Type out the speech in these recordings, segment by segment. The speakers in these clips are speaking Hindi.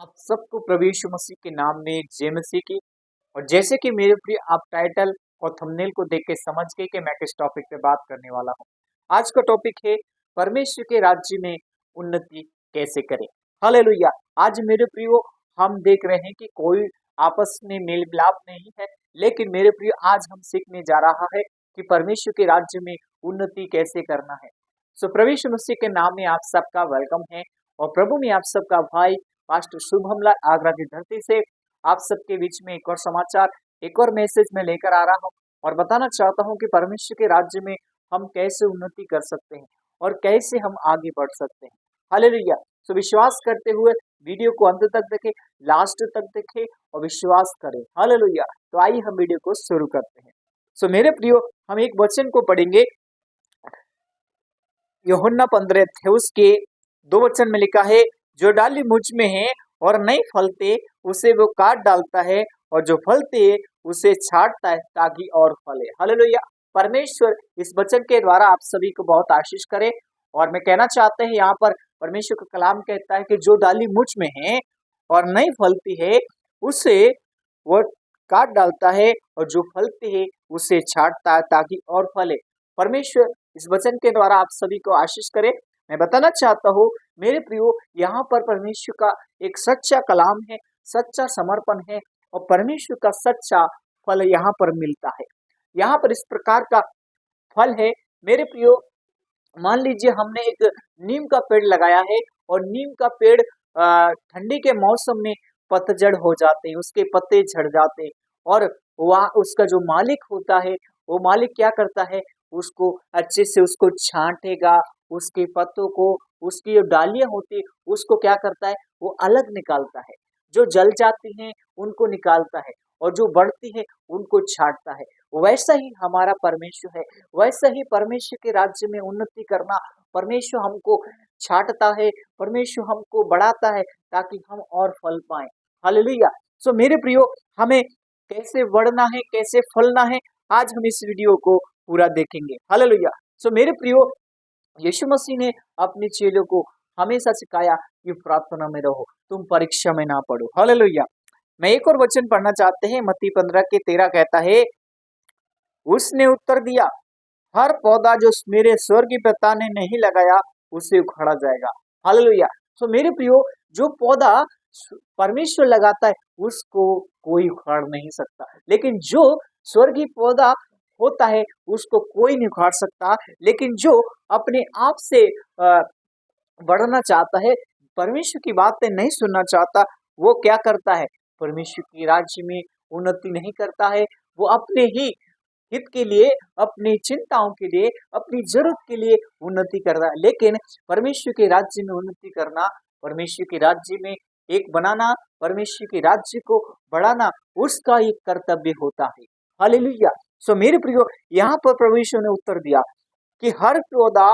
आप सबको प्रभु यीशु मसीह के नाम में जय मसीह की। और जैसे कि मेरे प्रिय आप टाइटल और थंबनेल को देख के समझ गए कि मैं किस टॉपिक पे बात करने वाला हूँ। आज का टॉपिक है परमेश्वर के राज्य में उन्नति कैसे करें। हालेलुया। आज मेरे प्रियो हम देख रहे हैं कि कोई आपस में मेल मिलाप नहीं है, लेकिन मेरे प्रियो आज हम सीखने जा रहा है कि परमेश्वर के राज्य में उन्नति कैसे करना है। सो प्रभु यीशु मसीह के नाम में आप सबका वेलकम है और प्रभु में आप सबका भाई पास्टर शुभम लाल आगरा की धरती से आप सबके बीच में एक और समाचार, एक और मैसेज में लेकर आ रहा हूँ और बताना चाहता हूँ कि परमेश्वर के राज्य में हम कैसे उन्नति कर सकते हैं और कैसे हम आगे बढ़ सकते हैं। हालेलुया। सो विश्वास करते हुए वीडियो को अंत तक देखें, लास्ट तक देखें और विश्वास करें। हालेलुया। तो आइए हम वीडियो को शुरू करते हैं। सो मेरे प्रियो हम एक वचन को पढ़ेंगे, यूहन्ना 15 थे उसके 2 वचन में लिखा है, जो डाली मुझ में है और नहीं फलते उसे वो काट डालता है और जो फलते उसे छांटता है ताकि और फले। हालेलुया। परमेश्वर इस वचन के द्वारा आप सभी को बहुत आशीष करे। और मैं कहना चाहते हैं यहाँ पर परमेश्वर का कलाम कहता है कि जो डाली मुझ में है और नहीं फलती है उसे वो काट डालता है और जो फलती है उसे छांटता है ताकि और फले। परमेश्वर इस वचन के द्वारा आप सभी को आशीष करे। मैं बताना चाहता हूँ मेरे प्रियो, यहाँ पर परमेश्वर का एक सच्चा कलाम है, सच्चा समर्पण है और परमेश्वर का सच्चा फल यहाँ पर मिलता है। यहाँ पर इस प्रकार का फल है मेरे प्रियो। मान लीजिए हमने एक नीम का पेड़ लगाया है और नीम का पेड़ ठंडी के मौसम में पतझड़ हो जाते हैं, उसके पत्ते झड़ जाते हैं और वहाँ उसका जो मालिक होता है वो मालिक क्या करता है, उसको अच्छे से उसको छांटेगा, उसके पत्तों को, उसकी जो डालियां होती है उसको क्या करता है, वो अलग निकालता है। जो जल जाती हैं उनको निकालता है और जो बढ़ती है उनको छांटता है। वैसा ही हमारा परमेश्वर है, वैसा ही परमेश्वर के राज्य में उन्नति करना। परमेश्वर हमको छांटता है, परमेश्वर हमको बढ़ाता है ताकि हम और फल पाएं। हालेलुया। सो मेरे प्रियो, हमें कैसे बढ़ना है, कैसे फलना है, आज हम इस वीडियो को पूरा देखेंगे। हालेलुया। सो मेरे प्रियो, यीशु मसीह ने अपने चेलों को हमेशा सिखाया कि प्रार्थना में रहो, तुम परीक्षा में ना पड़ो। हालेलुया। मैं एक और वचन पढ़ना चाहते हैं, मत्ती 15 के 13 कहता है, उसने उत्तर दिया, हर पौधा जो मेरे स्वर्गीय पिता ने नहीं लगाया उसे उखाड़ा जाएगा। हालेलुया। सो मेरे प्रियो, जो पौधा परमेश्वर लगाता है उसको कोई उखाड़ नहीं सकता, लेकिन जो स्वर्गीय पौधा होता है उसको कोई नहीं उखाड़ सकता। लेकिन जो अपने आप से बढ़ना चाहता है, परमेश्वर की बातें नहीं सुनना चाहता, वो क्या करता है, परमेश्वर की राज्य में उन्नति नहीं करता है। वो अपने ही हित के लिए, अपनी चिंताओं के लिए, अपनी जरूरत के लिए उन्नति कर रहा है। लेकिन परमेश्वर के राज्य में उन्नति करना, परमेश्वर के राज्य में एक बनाना, परमेश्वर के राज्य को बढ़ाना उसका एक कर्तव्य होता है। हालेलुया। सो मेरे प्रियो, यहाँ पर परमेश्वर ने उत्तर दिया कि हर पौधा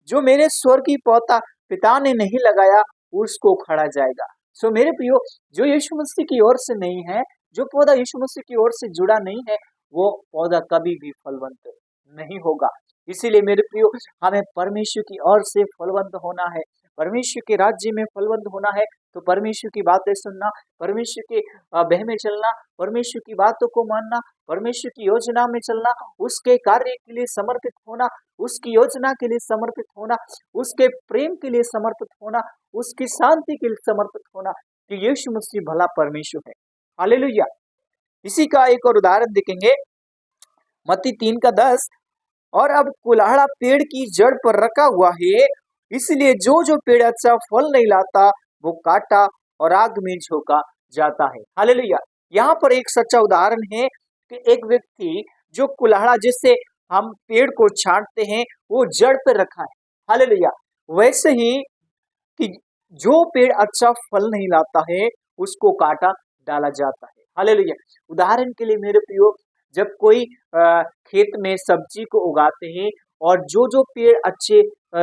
जो मेरे स्वर्गीय पौधा पिता ने नहीं लगाया उसको उखाड़ा जाएगा। सो मेरे प्रियो, जो यीशु मसीह की ओर से नहीं है, जो पौधा यीशु मसीह की ओर से जुड़ा नहीं है, वो पौधा कभी भी फलवंत नहीं होगा। इसीलिए मेरे प्रियो, हमें परमेश्वर की ओर से फलवंत होना है, परमेश्वर के राज्य में फलवंत होना है। तो परमेश्वर की बातें सुनना, परमेश्वर के बह में चलना, परमेश्वर की बातों को मानना, परमेश्वर की योजना में चलना, उसके कार्य के लिए समर्पित होना, उसकी योजना के लिए समर्पित होना, उसके प्रेम के लिए समर्पित होना, उसकी शांति के लिए समर्पित होना, कि यीशु मसीह भला परमेश्वर है। हालेलुया। इसी का एक और उदाहरण देखेंगे, मत्ती 3 का 10, और अब कुल्हाड़ा पेड़ की जड़ पर रखा हुआ है, इसलिए जो जो पेड़ अच्छा फल नहीं लाता वो काटा और आग में झोंका जाता है। हालेलुया। यहाँ पर एक सच्चा उदाहरण है कि एक व्यक्ति जो कुल्हाड़ा जिससे हम पेड़ को छांटते हैं वो जड़ पर रखा है। हालेलुया। वैसे ही कि जो पेड़ अच्छा फल नहीं लाता है उसको काटा डाला जाता है। हालेलुया। उदाहरण के लिए मेरे प्रियो, जब कोई खेत में सब्जी को उगाते हैं और जो जो पेड़ अच्छे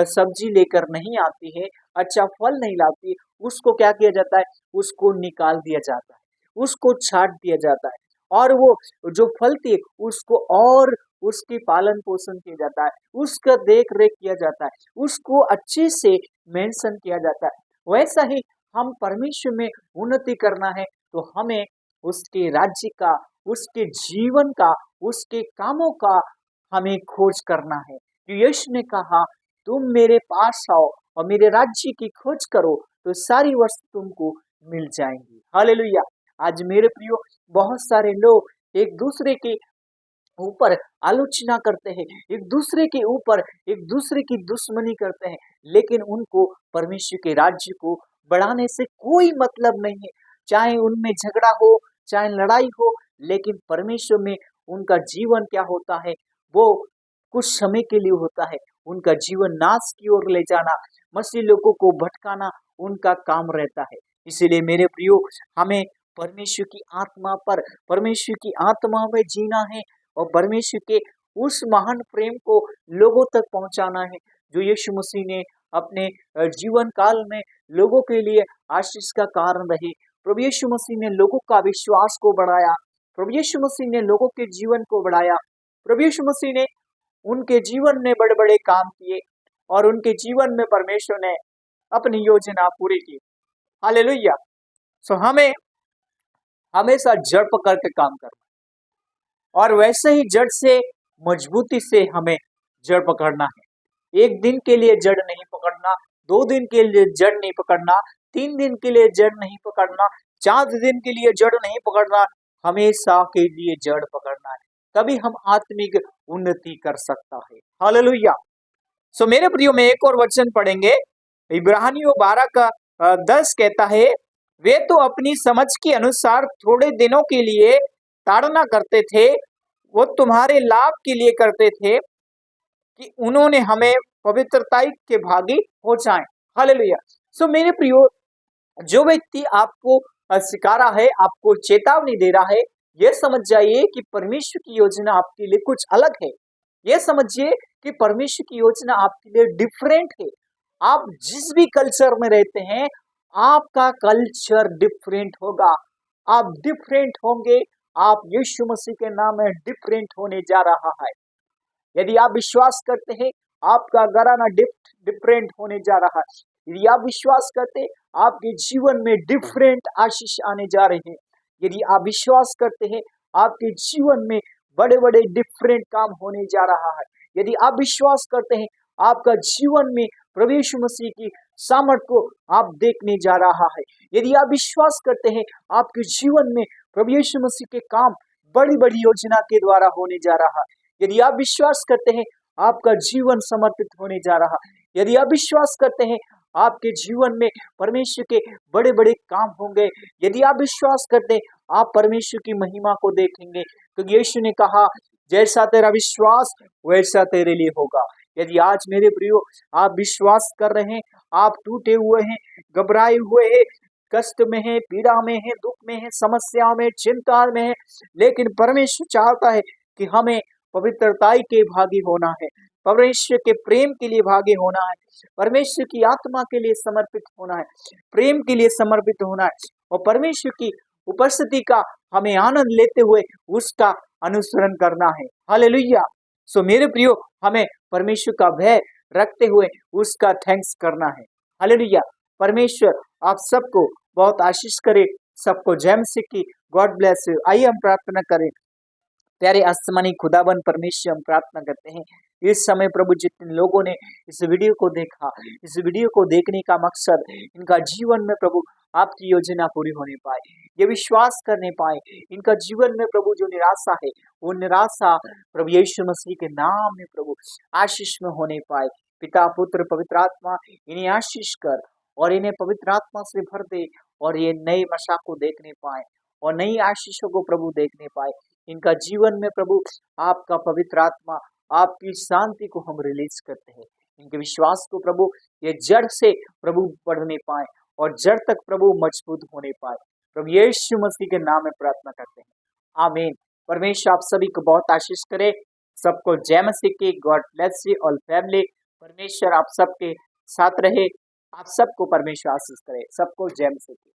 सब्जी लेकर नहीं आती है, अच्छा फल नहीं लाती, उसको क्या किया जाता है, उसको निकाल दिया जाता है, उसको छांट दिया जाता है और वो जो फलती है उसको और उसकी पालन पोषण किया जाता है, उसका देख रेख किया जाता है, उसको अच्छे से मेंशन किया जाता है। वैसा ही हम परमेश्वर में उन्नति करना है तो हमें उसके राज्य का, उसके जीवन का, उसके कामों का हमें खोज करना है। तो यीशु ने कहा तुम मेरे पास आओ और मेरे राज्य की खोज करो तो सारी वस्तु तुमको मिल जाएंगी। हालेलुया। आज मेरे प्रियो, बहुत सारे लोग एक दूसरे के ऊपर आलोचना करते हैं, एक दूसरे के ऊपर एक दूसरे की दुश्मनी करते हैं, लेकिन उनको परमेश्वर के राज्य को बढ़ाने से कोई मतलब नहीं है। चाहे उनमें झगड़ा हो, चाहे लड़ाई हो, लेकिन परमेश्वर में उनका जीवन क्या होता है, वो कुछ समय के लिए होता है। उनका जीवन नाश की ओर ले जाना, मसीह लोगों को भटकाना उनका काम रहता है। इसीलिए मेरे प्रियो, हमें परमेश्वर की आत्मा पर, परमेश्वर की आत्मा में जीना है और परमेश्वर के उस महान प्रेम को लोगों तक पहुंचाना है जो यीशु मसीह ने अपने जीवन काल में लोगों के लिए आशीष का कारण रहे। प्रभु यीशु मसीह ने लोगों का विश्वास को बढ़ाया, प्रभु यीशु मसीह ने लोगों के जीवन को बढ़ाया, प्रभु यीशु मसीह ने उनके जीवन में बड़े बड़े काम किए और उनके जीवन में परमेश्वर ने अपनी योजना पूरी की। हालेलुया। सो हमें हमेशा जड़ पकड़ के काम करना और वैसे ही जड़ से मजबूती से हमें जड़ पकड़ना है। एक दिन के लिए जड़ नहीं पकड़ना, 2 दिन के लिए जड़ नहीं पकड़ना, 3 दिन के लिए जड़ नहीं पकड़ना, 4 दिन के लिए जड़ नहीं पकड़ना, हमेशा के लिए जड़ पकड़ना है। तभी हम आत्मिक उन्नति कर सकता है। हालेलुया। सो मेरे प्रियो में एक और वचन पढ़ेंगे, इब्रानियों 12 का 10 कहता है, वे तो अपनी समझ के अनुसार थोड़े दिनों के लिए ताड़ना करते थे, वो तुम्हारे लाभ के लिए करते थे कि उन्होंने हमें पवित्रता के भागी हो जाएं। हालेलुया। सो मेरे प्रियो, जो व्यक्ति आपको सिखा रहा है, आपको चेतावनी दे रहा है, यह समझ जाइए कि परमेश्वर की योजना आपके लिए कुछ अलग है। यह समझिए कि परमेश्वर की योजना आपके लिए डिफरेंट है। आप जिस भी कल्चर में रहते हैं, आपका कल्चर डिफरेंट होगा, आप डिफरेंट होंगे, आप यीशु मसीह के नाम में डिफरेंट होने जा रहा है। यदि आप विश्वास करते हैं, आपका घराना डिफरेंट होने जा रहा है। यदि आप विश्वास करते हैं, आपके जीवन में डिफरेंट आशीष आने जा रहे हैं। यदि आप विश्वास करते हैं, आपके जीवन में बड़े बड़े डिफरेंट काम होने जा रहा है। यदि आप विश्वास करते हैं, आपका जीवन में प्रभु यीशु मसीह की सामर्थ को आप देखने जा रहा है। यदि आप विश्वास करते हैं, आपके जीवन में प्रभु यीशु मसीह के काम बड़ी बड़ी योजना के द्वारा होने जा रहा है। यदि आप विश्वास करते हैं, आपका जीवन समर्पित होने जा रहा है। यदि आप विश्वास करते हैं, आपके जीवन में परमेश्वर के बड़े बड़े काम होंगे। यदि आप विश्वास करते हैं, आप परमेश्वर की महिमा को देखेंगे, क्योंकि यीशु ने कहा, जैसा तेरा विश्वास वैसा तेरे लिए होगा। यदि आज मेरे प्रियो आप विश्वास कर रहे हैं, आप टूटे हुए हैं, घबराए हुए हैं, कष्ट में है, पीड़ा में है, दुख में है, समस्याओं में, चिंता में है, लेकिन परमेश्वर चाहता है कि हमें पवित्रता के भागी होना है, परमेश्वर के प्रेम के लिए भागी होना है, परमेश्वर की आत्मा के लिए समर्पित होना है, प्रेम के लिए समर्पित होना है और परमेश्वर की उपस्थिति का हमें आनंद लेते हुए उसका अनुसरण करना है। हालेलुया। सो मेरे प्रियो, हमें परमेश्वर का भय रखते हुए उसका थैंक्स करना है। हालेलुया। परमेश्वर आप सबको बहुत आशीष करे, सबको जय मसीह की। God bless you. आइए हम प्रार्थना करें। प्यारे आसमानी खुदाबंद परमेश्वर, हम प्रार्थना करते हैं इस समय प्रभु, जितने लोगों ने इस वीडियो को देखा, इस वीडियो को देखने का मकसद इनका जीवन में प्रभु आपकी योजना पूरी होने पाए, ये विश्वास करने पाए, इनका जीवन में प्रभु जो निराशा है, वो निराशा प्रभु यीशु मसीह के नाम में प्रभु आशीष में होने पाए। पिता, पुत्र, पवित्र आत्मा इन्हें आशीष कर और इन्हें पवित्र आत्मा से भर दे और ये नई मशा को देखने पाए और नई आशीषों को प्रभु देखने पाए। इनका जीवन में प्रभु आपका पवित्र आत्मा, आपकी शांति को हम रिलीज करते हैं। इनके विश्वास को प्रभु ये जड़ से प्रभु बढ़ने पाए और जड़ तक प्रभु मजबूत होने पाए। प्रभु यीशु मसीह के नाम में प्रार्थना करते हैं, आमीन। परमेश्वर आप सभी को बहुत आशीष करे। सबको जय मसीह की। God bless you all family. परमेश्वर आप सबके साथ रहे, आप सबको परमेश्वर आशीष करे। सबको जय मसीह की।